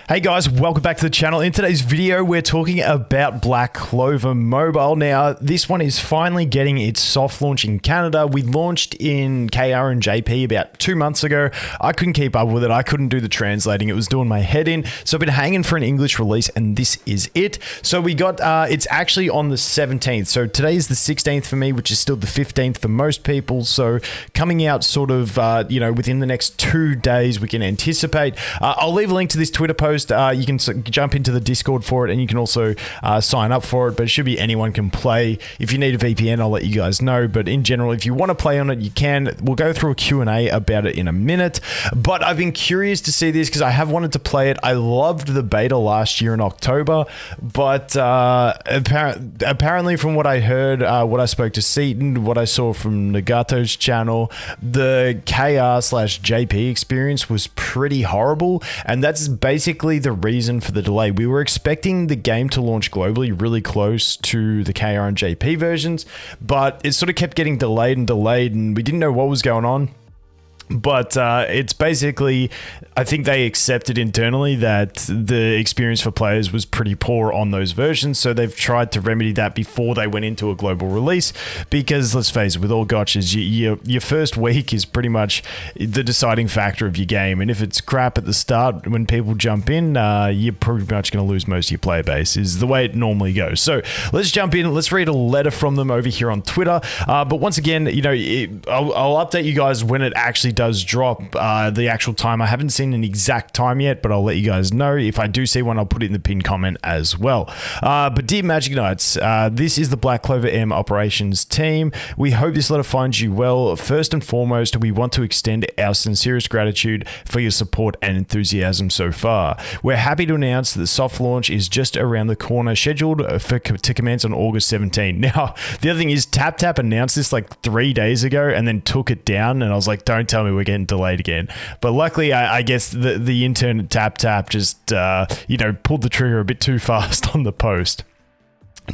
Hey guys, welcome back to the channel. In today's video, we're talking about Black Clover Mobile. Now, this one is finally getting its soft launch in Canada. We launched in KR and JP about 2 months ago. I couldn't keep up with it. I couldn't do the translating. It was doing my head in. So I've been hanging for an English release, and this is it. So we got, it's actually on the 17th. So today is the 16th for me, which is still the 15th for most people. So coming out sort of, within the next 2 days, we can anticipate. I'll leave a link to this Twitter post. You can jump into the Discord for it, and you can also sign up for it, but it should be anyone can play. If you need a VPN, I'll let you guys know, but in general, if you want to play on it, you can. We'll go through a Q&A about it in a minute, but I've been curious to see this because I have wanted to play it. I loved the beta last year in October, but apparently from what I heard, what I spoke to Seaton, what I saw from Nagato's channel, the KR/JP experience was pretty horrible, and that's basically the reason for the delay. We were expecting the game to launch globally really close to the KR and JP versions, but it sort of kept getting delayed, and we didn't know what was going on. But it's basically, I think they accepted internally that the experience for players was pretty poor on those versions, so they've tried to remedy that before they went into a global release, because let's face it, with all gotchas, your first week is pretty much the deciding factor of your game, and if it's crap at the start when people jump in, you're pretty much going to lose most of your player base, is the way it normally goes. So let's jump in, let's read a letter from them over here on Twitter, but once again, I'll update you guys when it actually does drop the actual time. I haven't seen an exact time yet, but I'll let you guys know. If I do see one, I'll put it in the pinned comment as well. But dear Magic Knights, this is the Black Clover M operations team. We hope this letter finds you well. First and foremost, we want to extend our sincerest gratitude for your support and enthusiasm so far. We're happy to announce that the soft launch is just around the corner, scheduled to commence on August 17. Now, the other thing is TapTap announced this like 3 days ago and then took it down, and I was like, don't tell me we're getting delayed again. But luckily, I guess the intern at TapTap just pulled the trigger a bit too fast on the post.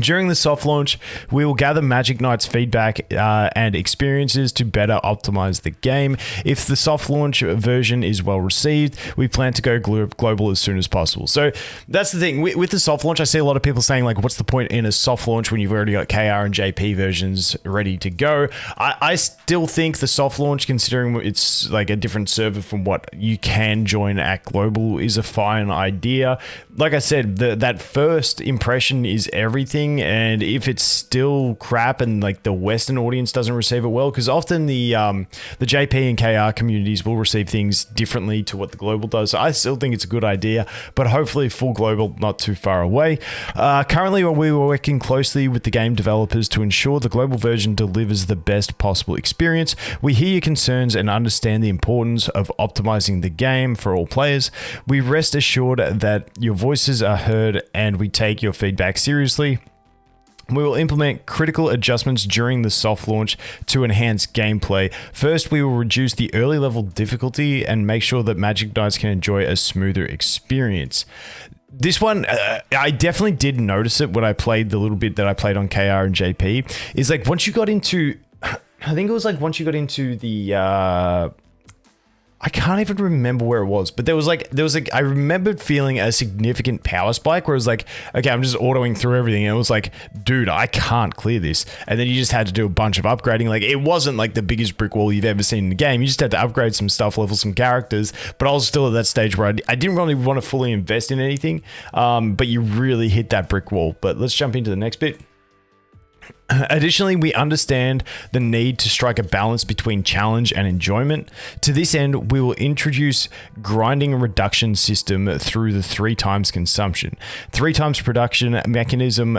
During the soft launch, we will gather Magic Knight's feedback and experiences to better optimize the game. If the soft launch version is well received, we plan to go global as soon as possible. So that's the thing. With the soft launch, I see a lot of people saying, like, what's the point in a soft launch when you've already got KR and JP versions ready to go? I still think the soft launch, considering it's like a different server from what you can join at global, is a fine idea. Like I said, that first impression is everything. And if it's still crap and like the Western audience doesn't receive it well, because often the JP and KR communities will receive things differently to what the global does. So I still think it's a good idea, but hopefully full global not too far away. Currently, we were working closely with the game developers to ensure the global version delivers the best possible experience. We hear your concerns and understand the importance of optimizing the game for all players. We rest assured that your voices are heard and we take your feedback seriously. We will implement critical adjustments during the soft launch to enhance gameplay. First, we will reduce the early level difficulty and make sure that Magic Knights can enjoy a smoother experience. This one, I definitely did notice it when I played the little bit that I played on KR and JP. Is like once you got into, I think it was like once you got into the, I can't even remember where it was, but there was like, I remembered feeling a significant power spike where it was like, okay, I'm just autoing through everything. And it was like, dude, I can't clear this. And then you just had to do a bunch of upgrading. Like, it wasn't like the biggest brick wall you've ever seen in the game. You just had to upgrade some stuff, level some characters. But I was still at that stage where I didn't really want to fully invest in anything. But you really hit that brick wall. But let's jump into the next bit. Additionally, we understand the need to strike a balance between challenge and enjoyment. To this end, we will introduce grinding reduction system through the 3 times consumption. 3 times production mechanism,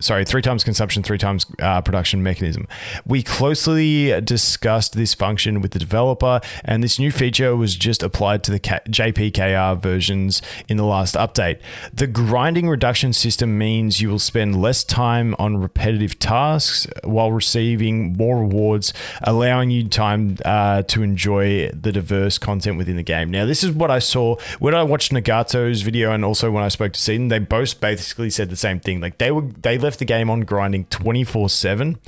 3 times consumption, 3 times production mechanism. We closely discussed this function with the developer, and this new feature was just applied to the JPKR versions in the last update. The grinding reduction system means you will spend less time on repetitive tasks while receiving more rewards, allowing you time to enjoy the diverse content within the game. Now, this is what I saw when I watched Nagato's video, and also when I spoke to Seaton. They both basically said the same thing. Like, they left the game on grinding 24/7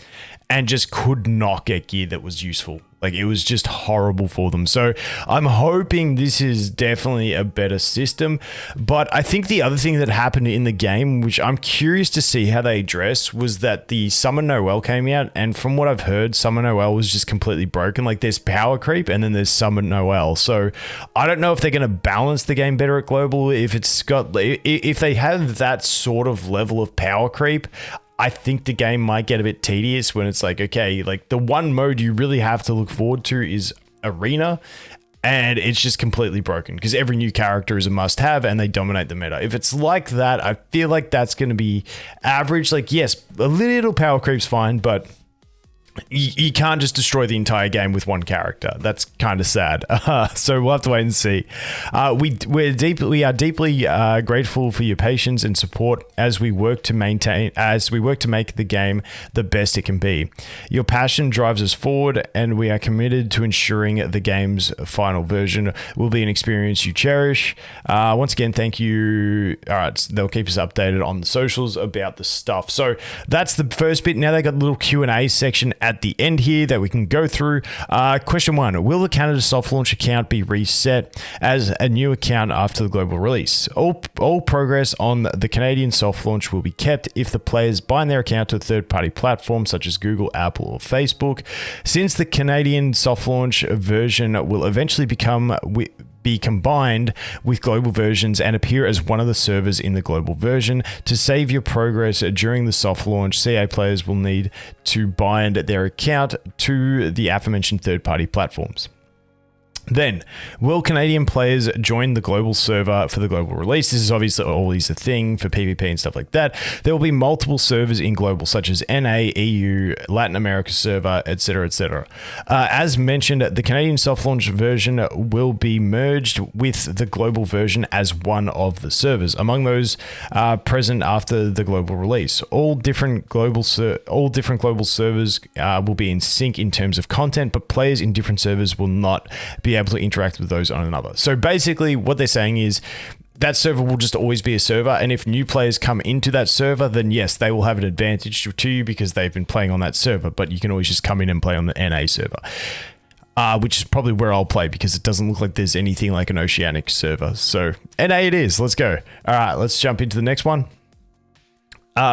and just could not get gear that was useful. Like, it was just horrible for them. So I'm hoping this is definitely a better system. But I think the other thing that happened in the game, which I'm curious to see how they address, was that the Summer Noel came out. And from what I've heard, Summer Noel was just completely broken. Like, there's power creep and then there's Summer Noel. So I don't know if they're going to balance the game better at Global. If they have that sort of level of power creep, I think the game might get a bit tedious when it's like, okay, like the one mode you really have to look forward to is Arena, and it's just completely broken because every new character is a must have and they dominate the meta. If it's like that, I feel like that's going to be average. Like, yes, a little power creep's fine, but you can't just destroy the entire game with one character. That's kind of sad. So we'll have to wait and see. We are deeply grateful for your patience and support as we work to make the game the best it can be. Your passion drives us forward, and we are committed to ensuring the game's final version will be an experience you cherish. Once again, thank you. All right, so they'll keep us updated on the socials about the stuff. So that's the first bit. Now they got a little Q&A section at the end here that we can go through. Question 1, will the Canada soft launch account be reset as a new account after the global release? All progress on the Canadian soft launch will be kept if the players bind their account to a third-party platform such as Google, Apple, or Facebook. Since the Canadian soft launch version will eventually be combined with global versions and appear as one of the servers in the global version. To save your progress during the soft launch, CA players will need to bind their account to the aforementioned third-party platforms. Then, will Canadian players join the global server for the global release? This is obviously always a thing for PvP and stuff like that. There will be multiple servers in global, such as NA, EU, Latin America server, etc., etc. As mentioned, the Canadian soft launch version will be merged with the global version as one of the servers. Among those present after the global release, all different global servers will be in sync in terms of content, but players in different servers will not be able to interact with those on another. So basically what they're saying is that server will just always be a server, and if new players come into that server, then yes, they will have an advantage to you because they've been playing on that server, but you can always just come in and play on the NA server. Which is probably where I'll play because it doesn't look like there's anything like an Oceanic server. So NA it is. Let's go. All right, let's jump into the next one.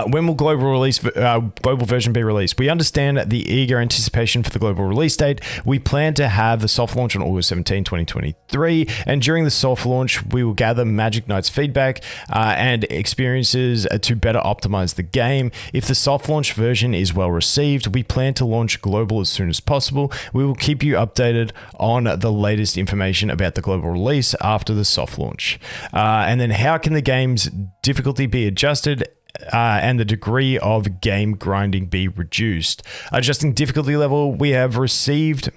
When will global version be released? We understand the eager anticipation for the global release date. We plan to have the soft launch on August 17, 2023. And during the soft launch, we will gather Magic Knight's feedback and experiences to better optimize the game. If the soft launch version is well received, we plan to launch global as soon as possible. We will keep you updated on the latest information about the global release after the soft launch. And then how can the game's difficulty be adjusted? And the degree of game grinding be reduced. Adjusting difficulty level, we have reviewed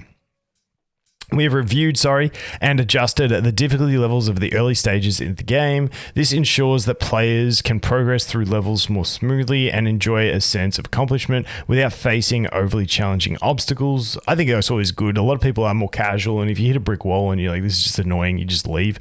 and adjusted the difficulty levels of the early stages in the game. This ensures that players can progress through levels more smoothly and enjoy a sense of accomplishment without facing overly challenging obstacles. I think that's always good. A lot of people are more casual, and if you hit a brick wall and you're like, this is just annoying, you just leave.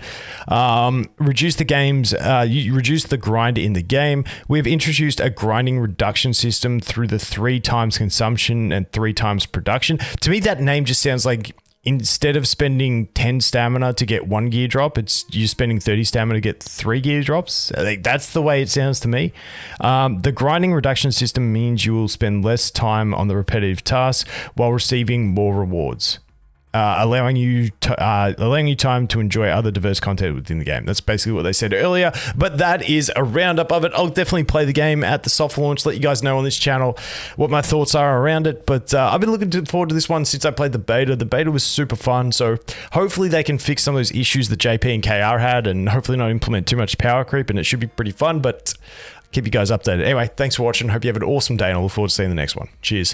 Reduce the grind in the game. We've introduced a grinding reduction system through the 3 times consumption and 3 times production. To me, that name just sounds like instead of spending 10 stamina to get 1 gear drop, it's you're spending 30 stamina to get 3 gear drops. I think that's the way it sounds to me. The grinding reduction system means you will spend less time on the repetitive tasks while receiving more rewards. Allowing you time to enjoy other diverse content within the game. That's basically what they said earlier, but that is a roundup of it. I'll definitely play the game at the soft launch, let you guys know on this channel what my thoughts are around it, but I've been looking forward to this one since I played the beta. The beta was super fun, so hopefully they can fix some of those issues that JP and KR had, and hopefully not implement too much power creep, and it should be pretty fun, but keep you guys updated. Anyway, thanks for watching. Hope you have an awesome day, and I look forward to seeing the next one. Cheers.